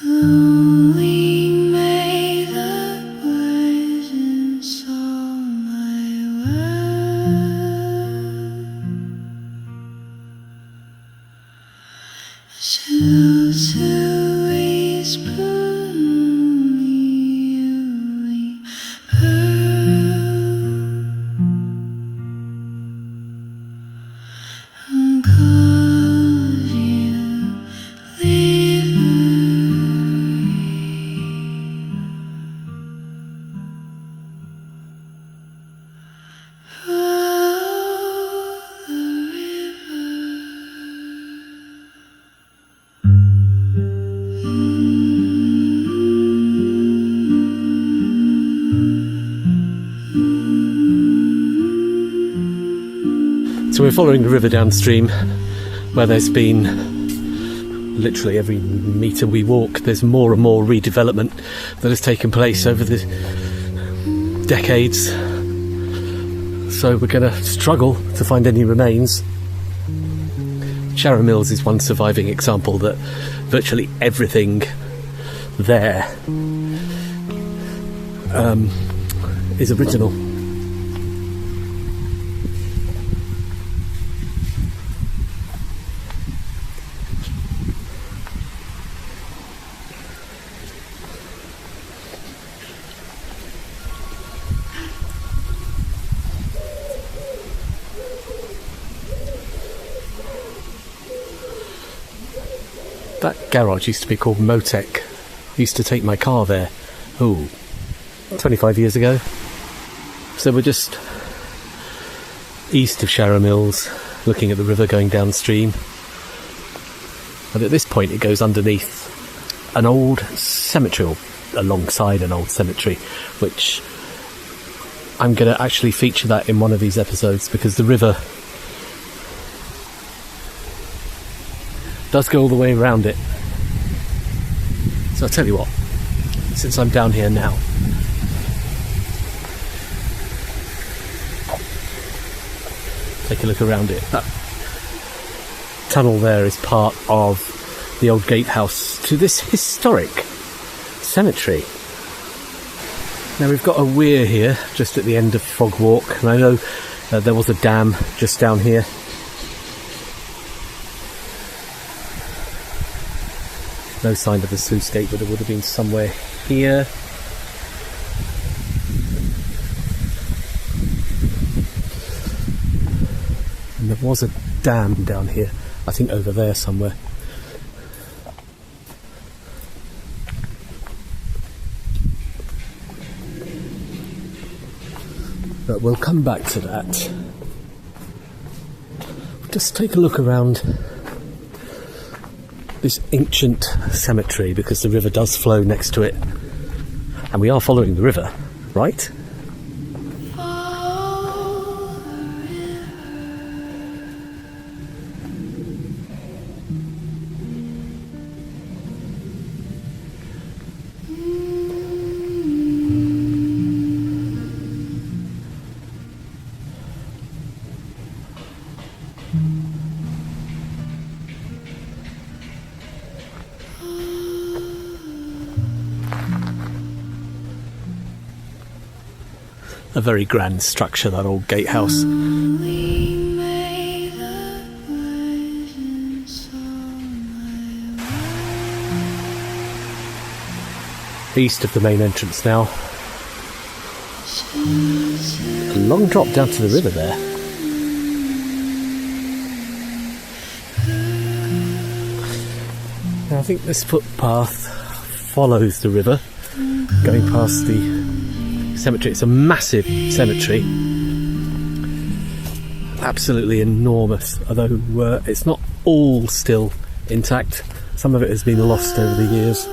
Only may the poisons all my words to whisper me burn cause you leave So we're following the river downstream, where there's been literally every metre we walk, there's more and more redevelopment that has taken place over the decades. So we're going to struggle to find any remains. Sharrow Mills is one surviving example that virtually everything there is original. That garage used to be called Motec. I used to take my car there, 25 years ago. So we're just east of Sharrow Mills, looking at the river going downstream. And at this point it goes underneath an old cemetery, or alongside an old cemetery, which I'm going to actually feature that in one of these episodes, because the river does go all the way around it. So I'll tell you what, since I'm down here now, take a look around it. That tunnel there is part of the old gatehouse to this historic cemetery. Now we've got a weir here just at the end of Fog Walk, and I know there was a dam just down here. No sign of the sluice gate, but it would have been somewhere here. And there was a dam down here, I think over there somewhere. But we'll come back to that. Just take a look around this ancient cemetery, because the river does flow next to it, and we are following the river, right? A very grand structure, that old gatehouse. East of the main entrance now. A long drop down to the river there. Now I think this footpath follows the river, going past the cemetery. It's a massive cemetery, absolutely enormous, although it's not all still intact. Some of it has been lost over the years.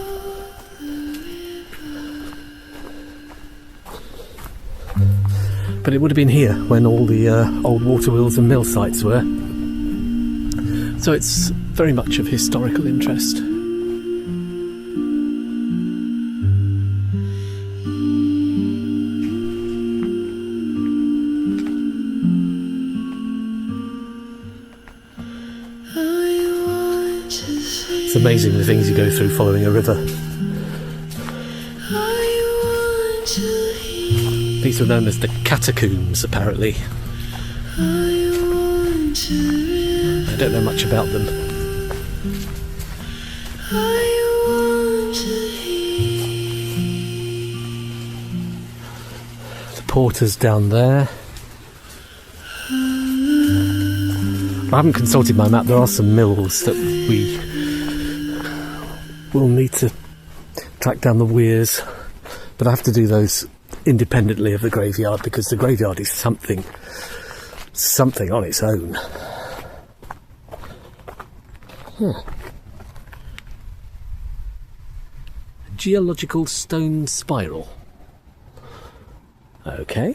But it would have been here when all the old water wheels and mill sites were. So it's very much of historical interest. It's amazing the things you go through following a river. These were known as the catacombs, apparently. I don't know much about them. The porter's down there. I haven't consulted my map. There are some mills that we will need to track down the weirs, but I have to do those independently of the graveyard because the graveyard is something on its own. Geological stone spiral. Okay.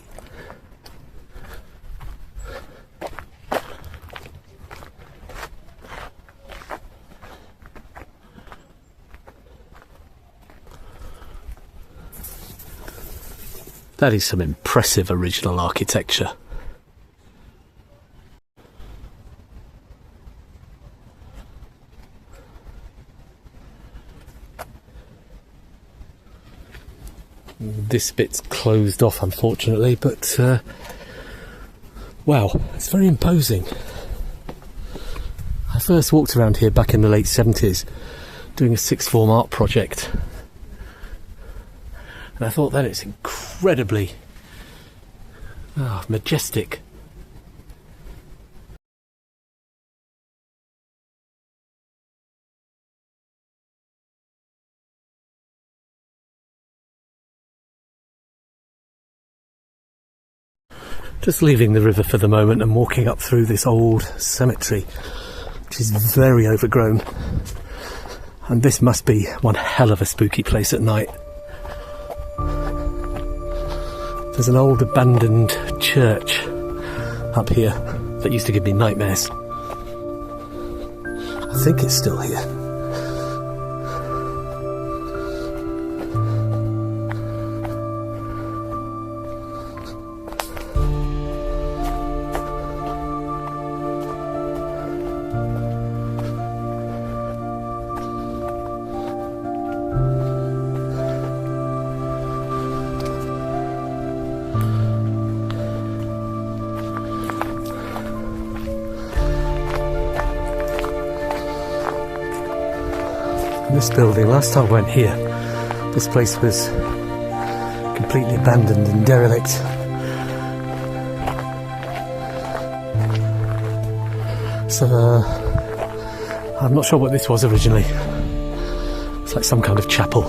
That is some impressive original architecture. This bit's closed off, unfortunately, but wow, it's very imposing. I first walked around here back in the late 70s doing a sixth form art project, and I thought that it's incredibly majestic. Just leaving the river for the moment and walking up through this old cemetery, which is very overgrown. And this must be one hell of a spooky place at night. There's an old abandoned church up here that used to give me nightmares. I think it's still here. This building, last time I went here, this place was completely abandoned and derelict. So, I'm not sure what this was originally. It's like some kind of chapel.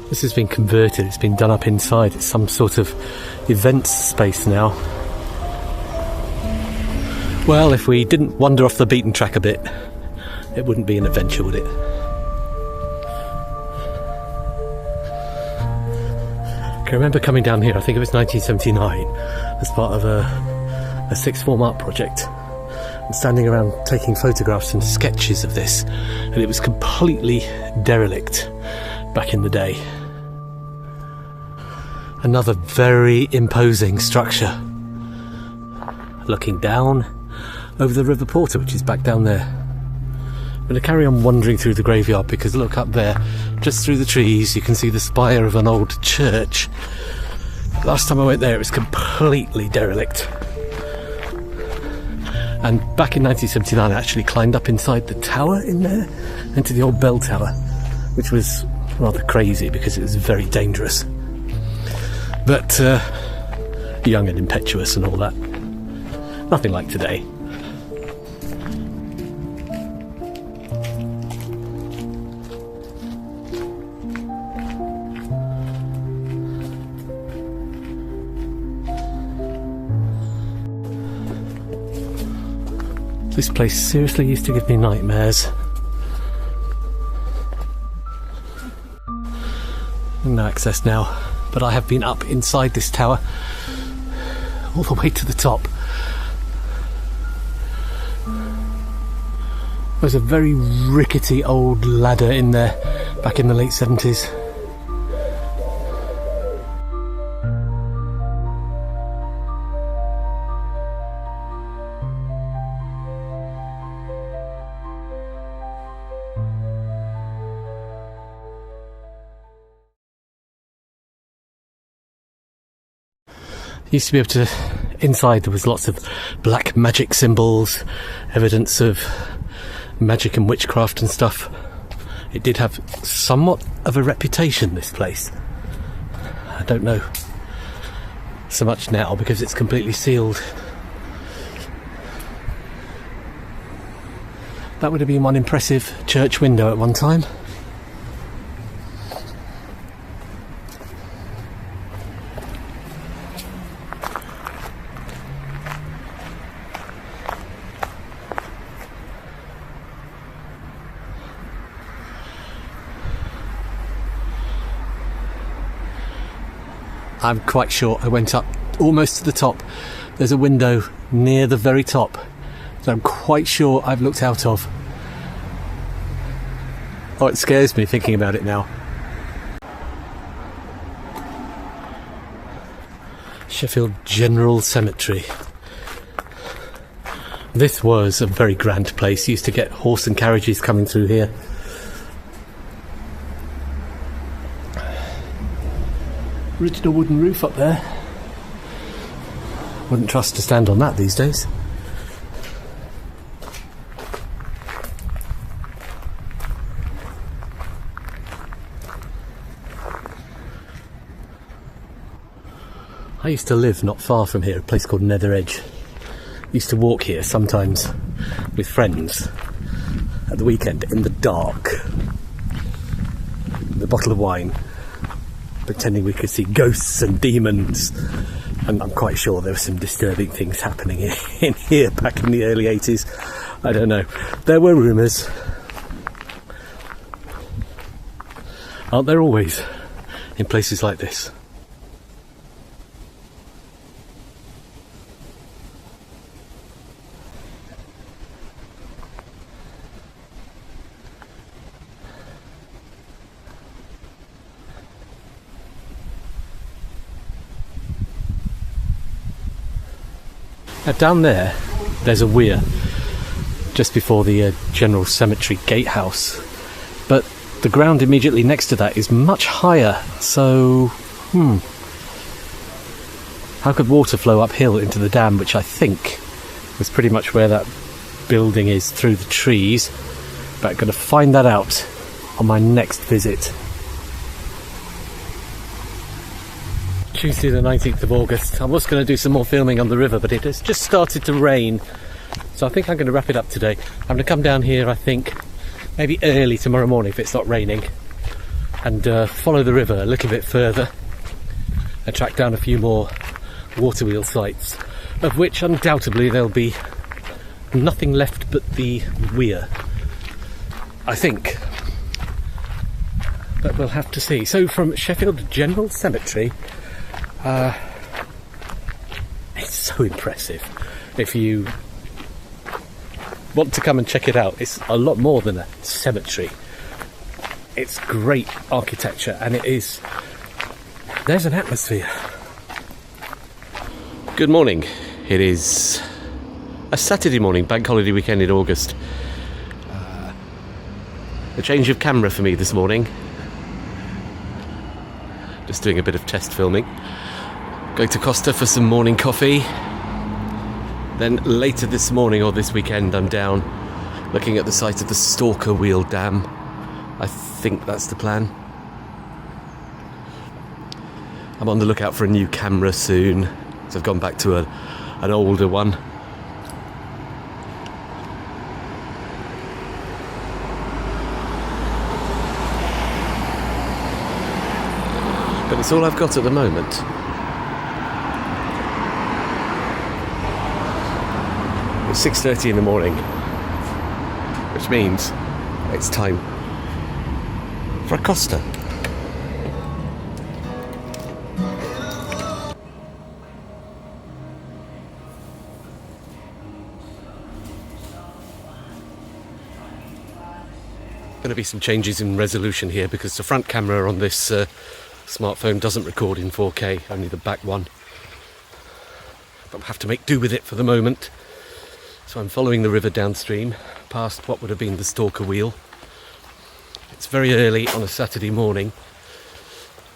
This has been converted, it's been done up inside, it's some sort of events space now. Well, if we didn't wander off the beaten track a bit, it wouldn't be an adventure, would it? I can remember coming down here, I think it was 1979, as part of a sixth form art project, and standing around taking photographs and sketches of this, and it was completely derelict back in the day. Another very imposing structure, looking down over the River Porter, which is back down there. I'm going to carry on wandering through the graveyard because look up there, just through the trees, you can see the spire of an old church. Last time I went there it was completely derelict. And back in 1979 I actually climbed up inside the tower in there, into the old bell tower. which was rather crazy because it was very dangerous. But young and impetuous and all that. Nothing like today. This place seriously used to give me nightmares. No access now, but I have been up inside this tower all the way to the top. There's a very rickety old ladder in there back in the late 70s. Used to be able to, inside there was lots of black magic symbols, evidence of magic and witchcraft and stuff. It did have somewhat of a reputation, this place. I don't know so much now because it's completely sealed. That would have been one impressive church window at one time. I'm quite sure I went up almost to the top. There's a window near the very top that I'm quite sure I've looked out of. Oh, it scares me thinking about it now. Sheffield General Cemetery. This was a very grand place. Used to get horse and carriages coming through here. Original wooden roof up there. Wouldn't trust to stand on that these days. I used to live not far from here, a place called Nether Edge. Used to walk here sometimes with friends at the weekend in the dark with a bottle of wine, pretending we could see ghosts and demons. And I'm quite sure there were some disturbing things happening in here back in the early 80s. I don't know. There were rumours. Aren't there always in places like this? Now down there's a weir just before the General Cemetery gatehouse, but the ground immediately next to that is much higher, so how could water flow uphill into the dam, which I think was pretty much where that building is through the trees, but I'm going to find that out on my next visit. Tuesday the 19th of August. I was going to do some more filming on the river, but it has just started to rain, so I think I'm going to wrap it up today. I'm going to come down here, I think, maybe early tomorrow morning if it's not raining, and follow the river a little bit further and track down a few more water wheel sites, of which undoubtedly there'll be nothing left but the weir, I think. But we'll have to see. So from Sheffield General Cemetery, it's so impressive. If you want to come and check it out, it's a lot more than a cemetery. It's great architecture, and there's an atmosphere. Good morning. It is a Saturday morning, bank holiday weekend in August. A change of camera for me this morning. Just doing a bit of test filming. Going to Costa for some morning coffee. Then later this morning or this weekend I'm down looking at the site of the Stalker Wheel Dam, I think that's the plan. I'm on the lookout for a new camera soon, so I've gone back to an older one. But it's all I've got at the moment. It's 6:30 in the morning, which means it's time for a Costa. Going to be some changes in resolution here because the front camera on this smartphone doesn't record in 4K, only the back one. But I'll have to make do with it for the moment. So I'm following the river downstream, past what would have been the Stalker Wheel. It's very early on a Saturday morning,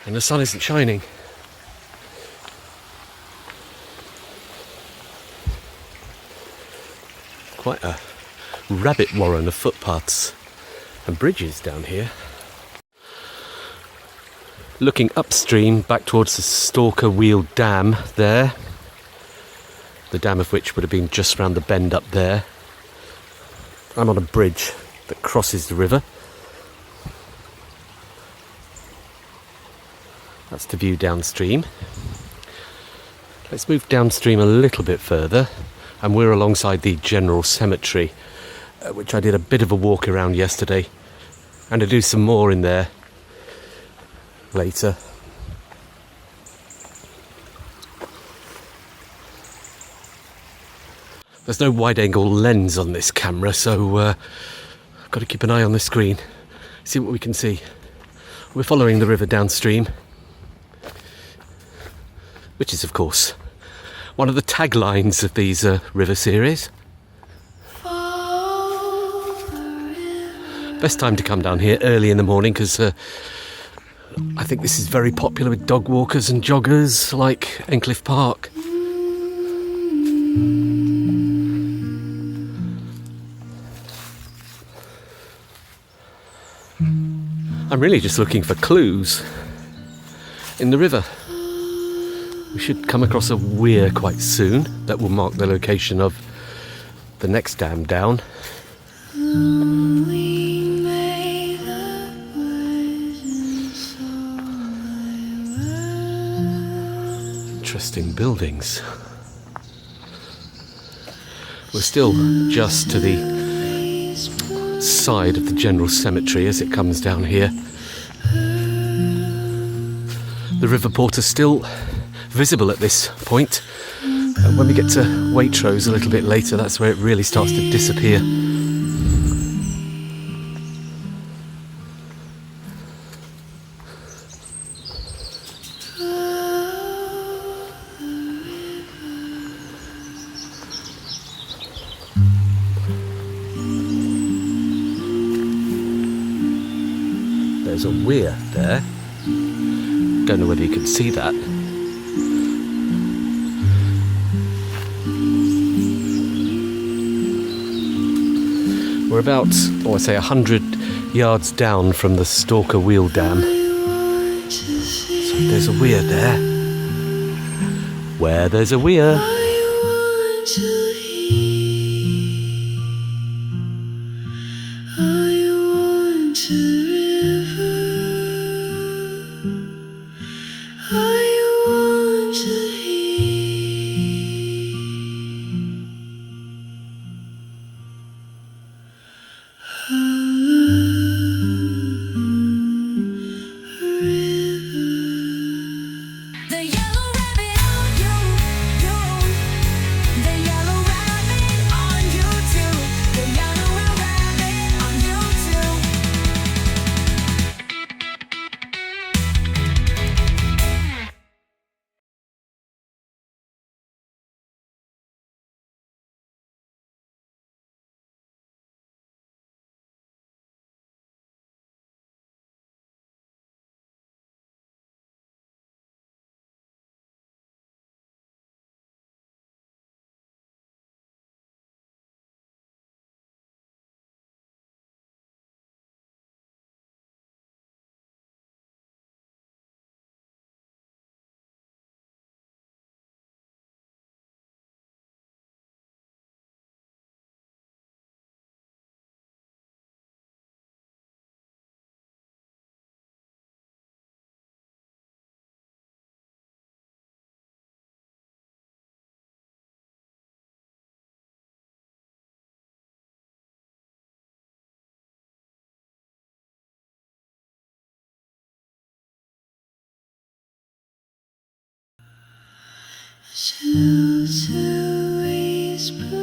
and the sun isn't shining. Quite a rabbit warren of footpaths and bridges down here. Looking upstream back towards the Stalker Wheel Dam there. The dam of which would have been just round the bend up there. I'm on a bridge that crosses the river. That's the view downstream. Let's move downstream a little bit further, and we're alongside the General Cemetery, which I did a bit of a walk around yesterday, and I'll do some more in there later. There's no wide-angle lens on this camera, so I've got to keep an eye on the screen, see what we can see. We're following the river downstream, which is, of course, one of the taglines of these river series. Best time to come down here early in the morning because I think this is very popular with dog walkers and joggers like Encliffe Park. I'm really just looking for clues in the river. We should come across a weir quite soon that will mark the location of the next dam down. Interesting buildings. We're still just to the side of the General Cemetery as it comes down here. The river port is still visible at this point. And when we get to Waitrose a little bit later, that's where it really starts to disappear. There's a weir there. Don't know whether you can see that. We're about, I say, 100 yards down from the Stalker Wheel Dam. So there's a weir there. Where there's a weir. to whisper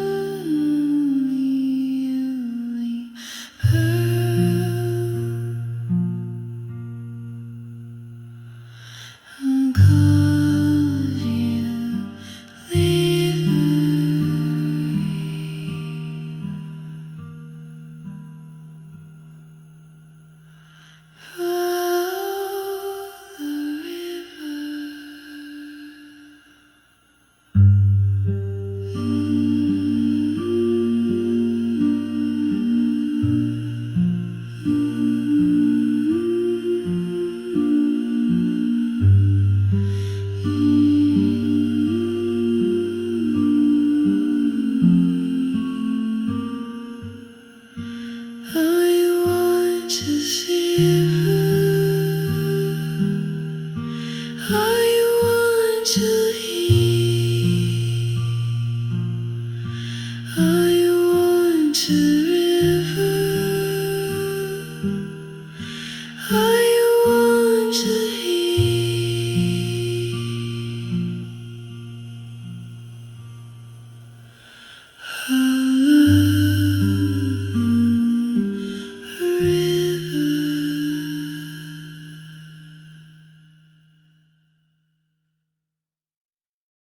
to